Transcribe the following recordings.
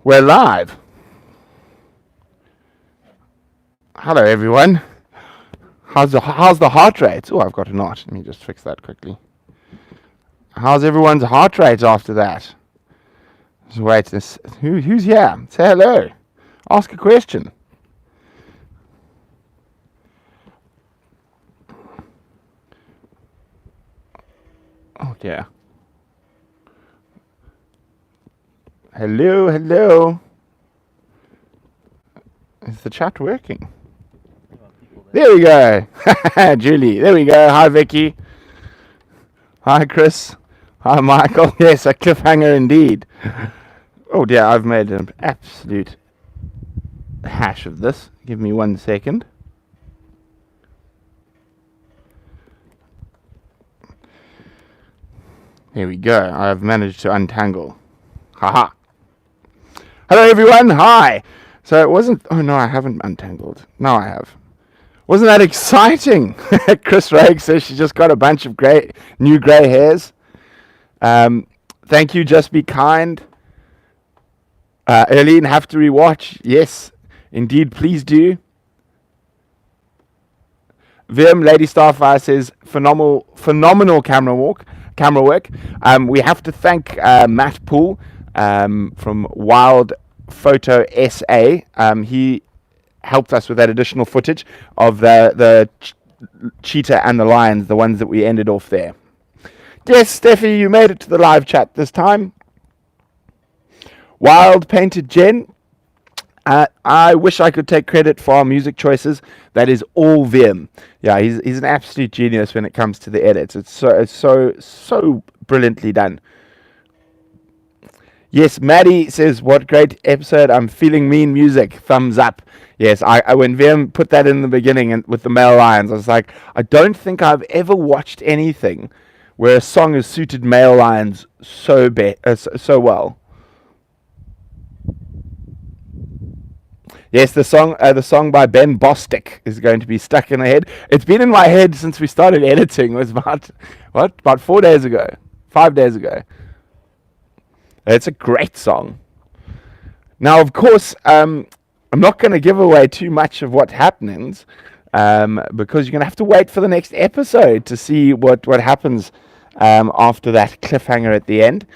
We're live. Hello, everyone. How's the heart rate? Oh, I've got a knot. Let me just fix that quickly. How's everyone's heart rate after that? Just wait. Who's here? Say hello. Ask a question. Oh dear. Hello, hello. Is the chat working? There we go. Julie. There we go. Hi, Vicky. Hi, Chris. Hi, Michael. Yes, a cliffhanger indeed. Oh dear, I've made an absolute hash of this. Give me 1 second. Here we go. I've managed to untangle. Haha. Hello, everyone. Hi. So it wasn't... Oh, no, I haven't untangled. No, I have. Wasn't that exciting? Chris Rogue says she just got a bunch of new grey hairs. Thank you, Just Be Kind. Erlene, have to rewatch. Yes, indeed, please do. Vim, Lady Starfire says, phenomenal camera work. We have to thank Matt Poole from Wild Photo SA. He helped us with that additional footage of the cheetah and the lions, the ones that we ended off there. Yes, Steffi, you made it to the live chat this time. Wild Painted Jen. I wish I could take credit for our music choices. That is all Vim. Yeah, he's an absolute genius when it comes to the edits. It's so brilliantly done. Yes, Maddie says, what great episode. I'm feeling mean music. Thumbs up. Yes, I when Vim put that in the beginning and with the male lions, I was like, I don't think I've ever watched anything where a song has suited male lions so well. Yes, the song by Ben Bostic is going to be stuck in my head. It's been in my head since we started editing. It was about 4 days ago, 5 days ago. It's a great song. Now, of course, I'm not going to give away too much of what happens because you're going to have to wait for the next episode to see what happens after that cliffhanger at the end.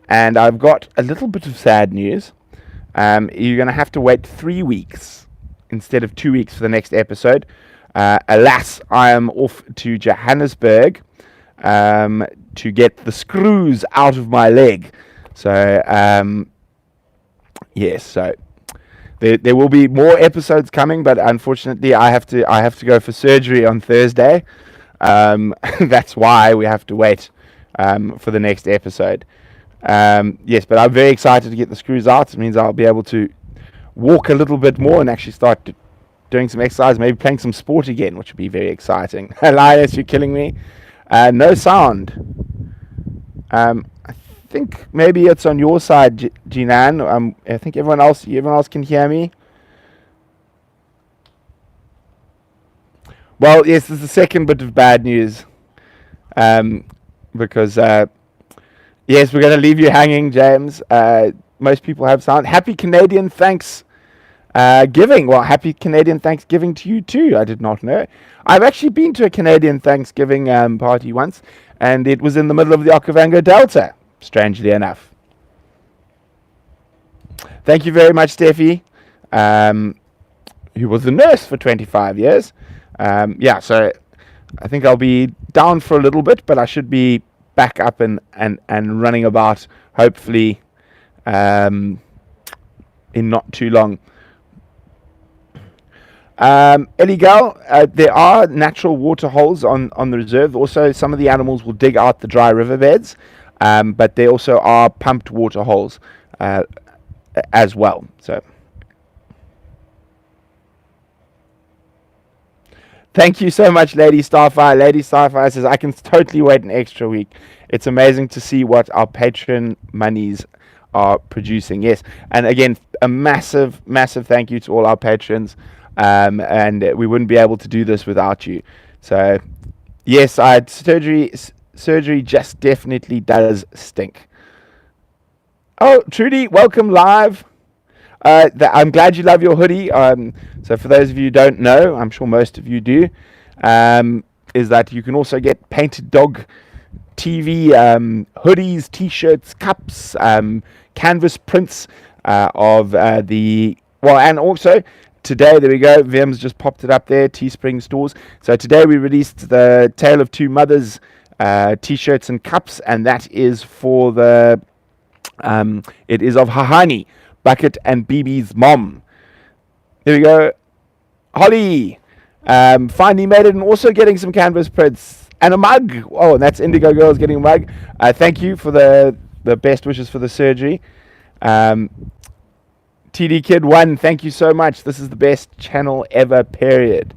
And I've got a little bit of sad news. You're going to have to wait 3 weeks instead of 2 weeks for the next episode. Alas, I am off to Johannesburg to get the screws out of my leg. So, yes, so there will be more episodes coming, but unfortunately I have to go for surgery on Thursday. That's why we have to wait for the next episode. Yes, but I'm very excited to get the screws out. It means I'll be able to walk a little bit more and actually start doing some exercise, maybe playing some sport again, which would be very exciting. Elias, you're killing me. No sound. I think maybe it's on your side, Jinan. I think everyone else can hear me. Well, yes, there's the second bit of bad news. Because yes, we're going to leave you hanging, James. Most people have sound. Happy Canadian Thanksgiving. Well, happy Canadian Thanksgiving to you too. I did not know. I've actually been to a Canadian Thanksgiving party once, and it was in the middle of the Okavango Delta, strangely enough. Thank you very much, Steffi, who was a nurse for 25 years. Yeah, so I think I'll be down for a little bit, but I should be back up and running about, hopefully, in not too long. Ellie Gal, there are natural water holes on the reserve. Also, some of the animals will dig out the dry riverbeds, but there also are pumped water holes as well. So, thank you so much, Lady Starfire. Lady Starfire says, I can totally wait an extra week. It's amazing to see what our Patreon monies are producing. Yes, and again, a massive thank you to all our patrons. And we wouldn't be able to do this without you. So, yes, I had surgery. Surgery just definitely does stink. Oh, Trudy, welcome live. I'm glad you love your hoodie. So for those of you who don't know, I'm sure most of you do, is that you can also get painted dog TV hoodies, T-shirts, cups, canvas prints of and also today, there we go, Vim's just popped it up there, Teespring stores. So today we released the Tale of Two Mothers T-shirts and cups, and that is for it is of Hahani, Bucket and BB's mom. There we go. Holly finally made it, and also getting some canvas prints and a mug. Oh, and that's Indigo Girls getting a mug. Thank you for the best wishes for the surgery. TD Kid 1, thank you so much. This is the best channel ever, period.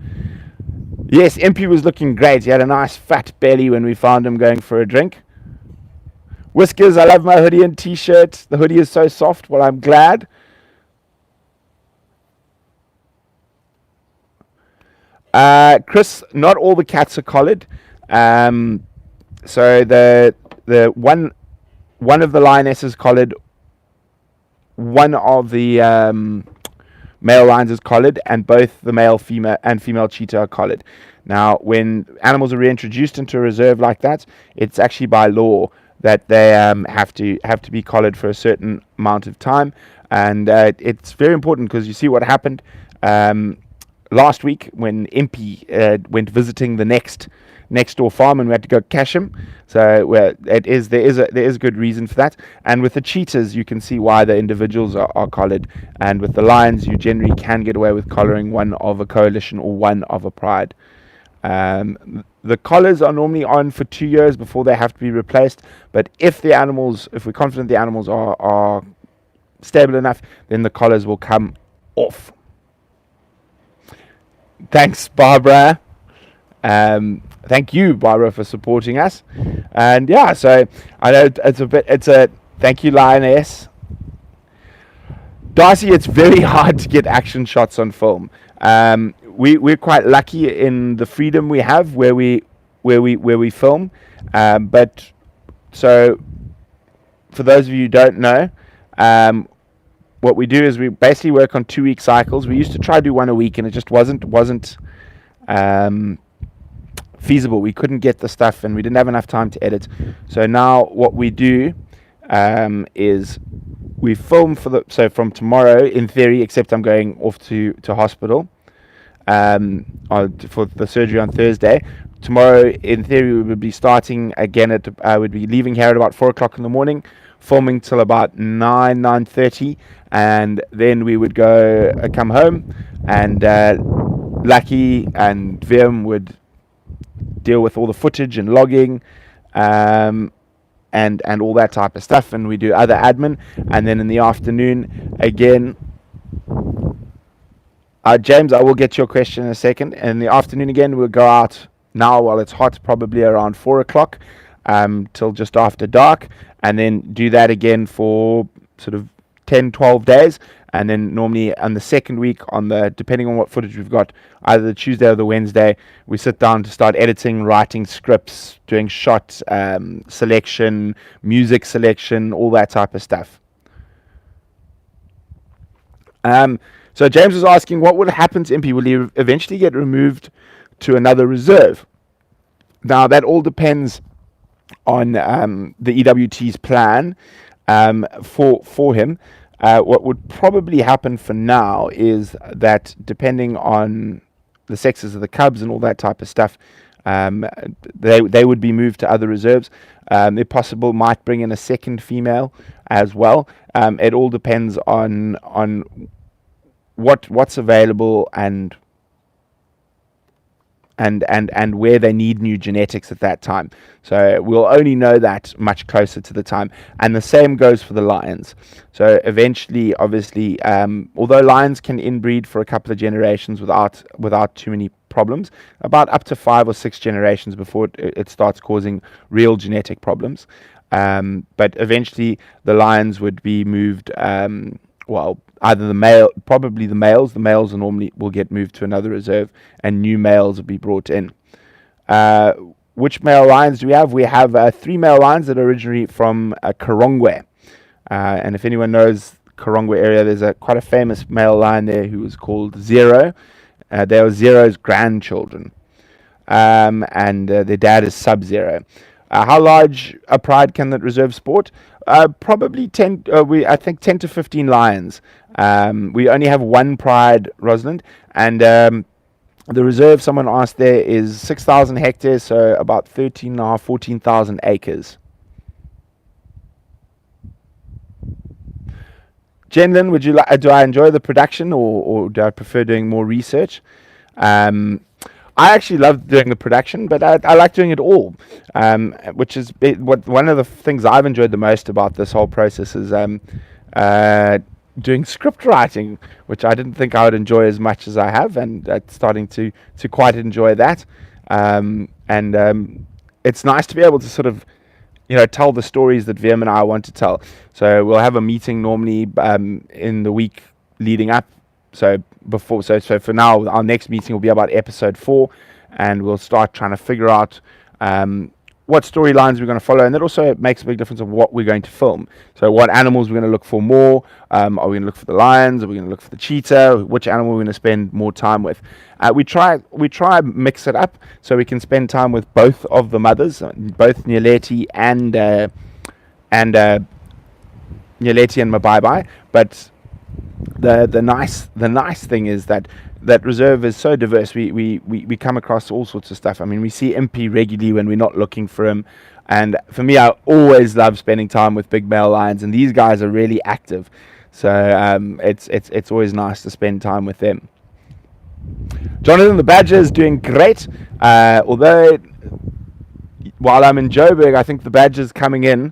Yes, MP was looking great. He had a nice fat belly when we found him going for a drink. Whiskers, I love my hoodie and t-shirt. The hoodie is so soft. Well, I'm glad. Chris, not all the cats are collared. So the one of the lionesses collared, one of the male lions is collared, and both the male, female cheetah are collared. Now, when animals are reintroduced into a reserve like that, it's actually by law that they have to be collared for a certain amount of time, and it's very important because you see what happened last week when Impy went visiting the next door farm, and we had to go cash him. So there is a good reason for that. And with the cheetahs, you can see why the individuals are collared, and with the lions, you generally can get away with collaring one of a coalition or one of a pride. The collars are normally on for 2 years before they have to be replaced. But if we're confident the animals are stable enough, then the collars will come off. Thanks, Barbara. Thank you, Barbara, for supporting us. And yeah, so I know it's a thank you, Lioness. Darcy, it's very hard to get action shots on film. We're quite lucky in the freedom we have where we film. But so for those of you who don't know, what we do is we basically work on 2-week cycles. We used to try to do one a week, and it just wasn't feasible. We couldn't get the stuff, and we didn't have enough time to edit. So now what we do is we film from tomorrow, in theory, except I'm going off to hospital for the surgery on Thursday. Tomorrow, in theory, we would be starting again would be leaving here at about 4 o'clock in the morning, filming till about 9:30, and then we would come home, and Lucky and Vim would deal with all the footage and logging and all that type of stuff, and we do other admin. And then in the afternoon again, James, I will get your question in a second. In the afternoon again, we'll go out now while it's hot, probably around 4 o'clock till just after dark, and then do that again for sort of 10-12 days. And then normally on the second week, depending on what footage we've got, either the Tuesday or the Wednesday, we sit down to start editing, writing scripts, doing shot selection, music selection, all that type of stuff. So James was asking, what will happen to Impy? Will he eventually get removed to another reserve? Now, that all depends on the EWT's plan for him. What would probably happen for now is that, depending on the sexes of the cubs and all that type of stuff, they would be moved to other reserves. If possible, might bring in a second female as well. It all depends on what's available and where they need new genetics at that time. So we'll only know that much closer to the time. And the same goes for the lions. So eventually, obviously, although lions can inbreed for a couple of generations without too many problems, about up to 5 or 6 generations before it starts causing real genetic problems. But eventually the lions would be moved, either probably the males will get moved to another reserve, and new males will be brought in. Which male lions do we have? We have 3 male lions that are originally from Karongwe. And if anyone knows Karongwa area. There's quite a famous male lion there who was called Zero. They were Zero's grandchildren, and their dad is Sub-Zero. How large a pride can that reserve sport? Probably 10. I think 10 to 15 lions. We only have one pride, Rosalind, and the reserve, someone asked there, is 6,000 hectares, so about 13,500, 14,000 acres. Jenlyn, do I enjoy the production, or do I prefer doing more research? I actually love doing the production, but I like doing it all, which is one of the things I've enjoyed the most about this whole process is doing script writing, which I didn't think I would enjoy as much as I have, and starting to quite enjoy that. It's nice to be able to sort of, tell the stories that VM and I want to tell. So we'll have a meeting normally in the week leading up. So for now, our next meeting will be about episode 4, and we'll start trying to figure out what storylines we're going to follow, and that also makes a big difference of what we're going to film. So what animals we're going to look for more? Are we going to look for the lions? Are we going to look for the cheetah? Which animal we're going to spend more time with? We try mix it up so we can spend time with both of the mothers, both Nyeleti and Nyeleti and Mabai. But the nice thing is that reserve is so diverse. We come across all sorts of stuff. I mean, we see Impy regularly when we're not looking for him. And for me, I always love spending time with big male lions, and these guys are really active. So it's always nice to spend time with them. Jonathan the Badger is doing great. Although while I'm in Joburg, I think the Badger's coming in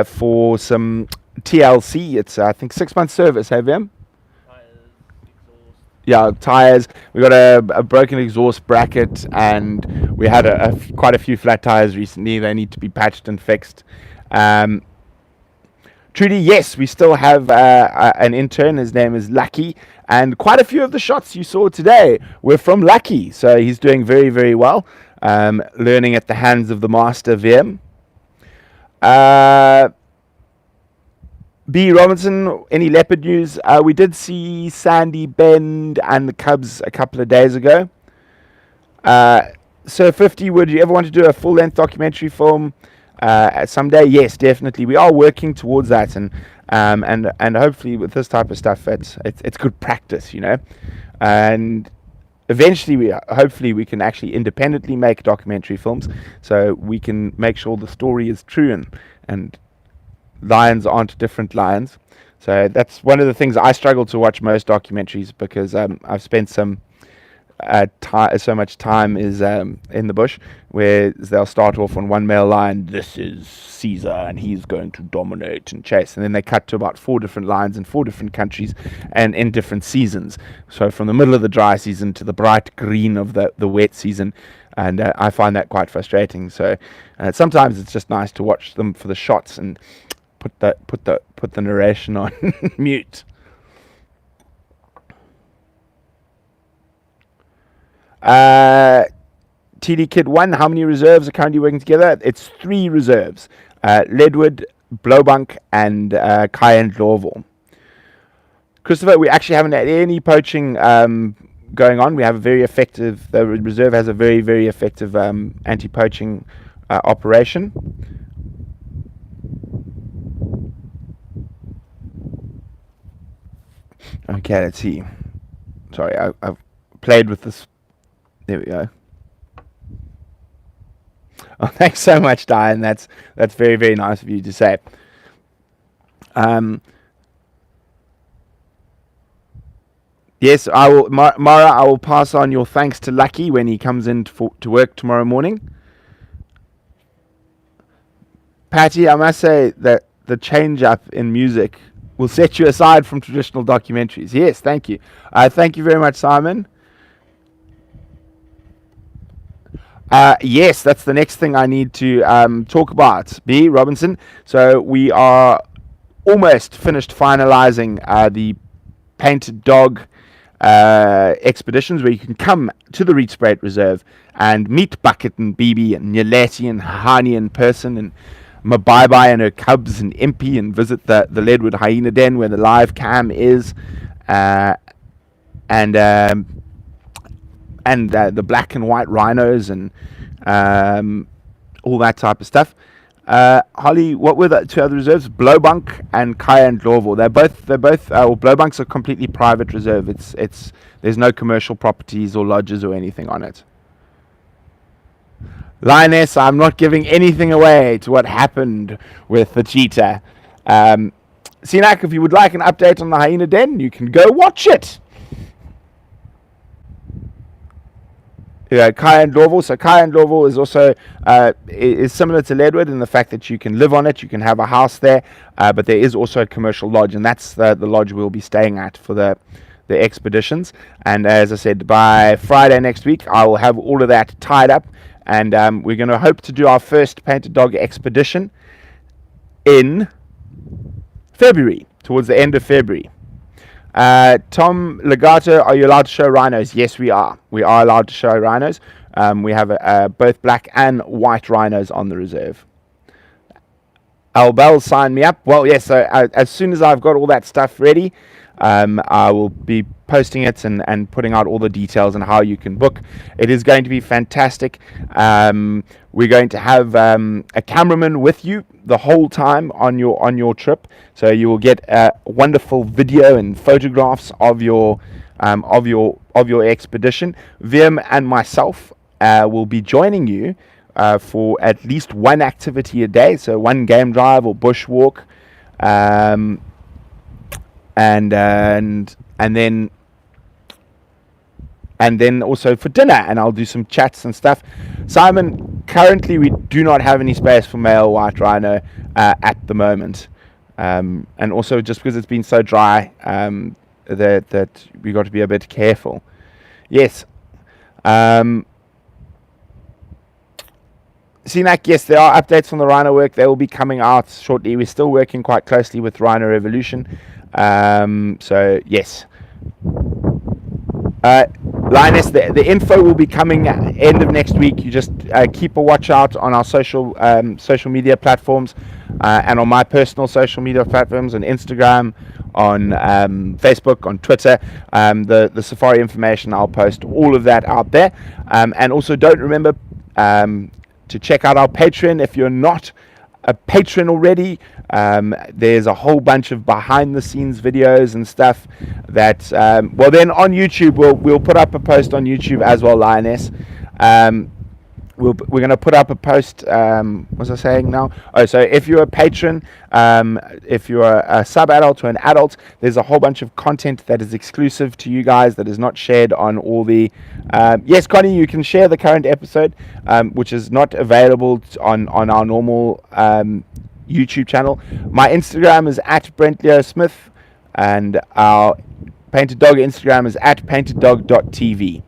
for some TLC. It's I think 6 month service. Have you? Yeah, tires. We got a broken exhaust bracket, and we had quite a few flat tires recently. They need to be patched and fixed. Trudy, yes, we still have an intern. His name is Lucky, and quite a few of the shots you saw today were from Lucky. So he's doing very, very well, learning at the hands of the master VM. B. Robinson, any leopard news? We did see Sandy Bend and the Cubs a couple of days ago. So 50, would you ever want to do a full-length documentary film someday? Yes, definitely. We are working towards that, and hopefully with this type of stuff, it's good practice, And eventually, hopefully we can actually independently make documentary films, so we can make sure the story is true and lions aren't different lions. So that's one of the things I struggle to watch most documentaries, because I've spent so much time is in the bush, where they'll start off on one male lion. This is Caesar, and he's going to dominate and chase, and then they cut to about 4 different lions in 4 different countries and in different seasons. So from the middle of the dry season to the bright green of the wet season. And I find that quite frustrating. So sometimes it's just nice to watch them for the shots and put the narration on mute. TD Kid 1, how many reserves are currently working together? It's 3 reserves. Ledwood, Blowbunk, and Cayenne Lawville. Christopher, we actually haven't had any poaching going on. We have the reserve has a very, very effective anti-poaching operation. Okay, let's see. Sorry, I've played with this. There we go. Oh, thanks so much, Diane. That's very, very nice of you to say. Yes, I will, Mara. I will pass on your thanks to Lucky when he comes in to work tomorrow morning. Patty, I must say that the change up in music will set you aside from traditional documentaries. Yes, thank you. Thank you very much, Simon. Yes, that's the next thing I need to talk about. B. Robinson. So we are almost finished finalizing the painted dog expeditions, where you can come to the Rietspruit Reserve and meet Bucket and BB and Nyeleti and Hani in person, and Mabai and her cubs and Impy and visit the Leadwood Hyena Den where the live cam is, and the black and white rhinos and all that type of stuff. Holly, what were the two other reserves? Blowbunk and Kaya and Lorville. They're both. Well, Blowbunk's a completely private reserve. There's no commercial properties or lodges or anything on it. Lioness, I'm not giving anything away to what happened with the cheetah. Sinak, if you would like an update on the Hyena Den, you can go watch it. Kaya and Lorville. So Kaya and Lorville is also is similar to Leadwood in the fact that you can live on it, you can have a house there, but there is also a commercial lodge, and that's the lodge we'll be staying at for the expeditions. And as I said, by Friday next week, I will have all of that tied up, and we're going to hope to do our first Painted Dog expedition in February, towards the end of February. Tom Legato, are you allowed to show rhinos? Yes, we are. We are allowed to show rhinos. We have both black and white rhinos on the reserve. Albel, sign me up. Well, yes, so as soon as I've got all that stuff ready, I will be posting it and putting out all the details on how you can book. It is going to be fantastic. We're going to have a cameraman with you the whole time on your trip, so you will get wonderful video and photographs of your expedition. Vim and myself will be joining you for at least one activity a day, so one game drive or bushwalk, and then also for dinner, and I'll do some chats and stuff. Simon, currently we do not have any space for male white rhino at the moment, and also just because it's been so dry, that we got to be a bit careful. Yes. CNAC, yes, there are updates on the Rhino work. They will be coming out shortly. We're still working quite closely with Rhino Revolution. So, yes. Linus, the info will be coming end of next week. You just keep a watch out on our social media platforms, and on my personal social media platforms, on Instagram, on Facebook, on Twitter. The safari information, I'll post all of that out there. And also don't remember to check out our Patreon if you're not a patron already. There's a whole bunch of behind the scenes videos and stuff that well, then on YouTube we'll put up a post on YouTube as well, Lioness. We're going to put up a post. What was I saying now? Oh, so if you're a patron, if you're a sub-adult or an adult, there's a whole bunch of content that is exclusive to you guys that is not shared on all the... yes, Connie, you can share the current episode, which is not available on our normal YouTube channel. My Instagram is at Brent Leo Smith, and our Painted Dog Instagram is at painteddog.tv.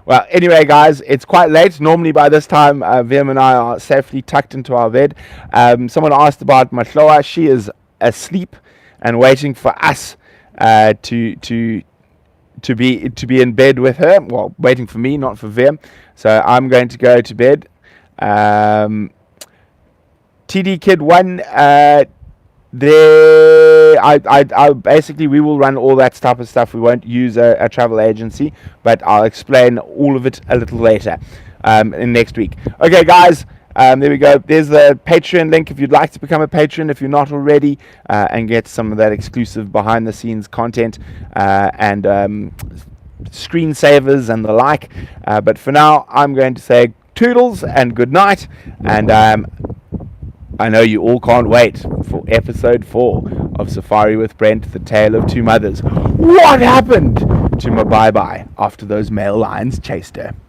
Well, anyway, guys, it's quite late. Normally by this time, Vim and I are safely tucked into our bed. Someone asked about Mahloa. She is asleep and waiting for us to be in bed with her. Well, waiting for me, not for Vim. So I'm going to go to bed. TD Kid 1, I basically, we will run all that type of stuff. We won't use a travel agency, but I'll explain all of it a little later in next week. Okay, guys, there we go. There's the Patreon link if you'd like to become a patron if you're not already, and get some of that exclusive behind the scenes content and screensavers and the like. But for now, I'm going to say toodles and good night, and I know you all can't wait for episode 4 of Safari with Brent, The Tale of Two Mothers. What happened to my bye-bye after those male lions chased her?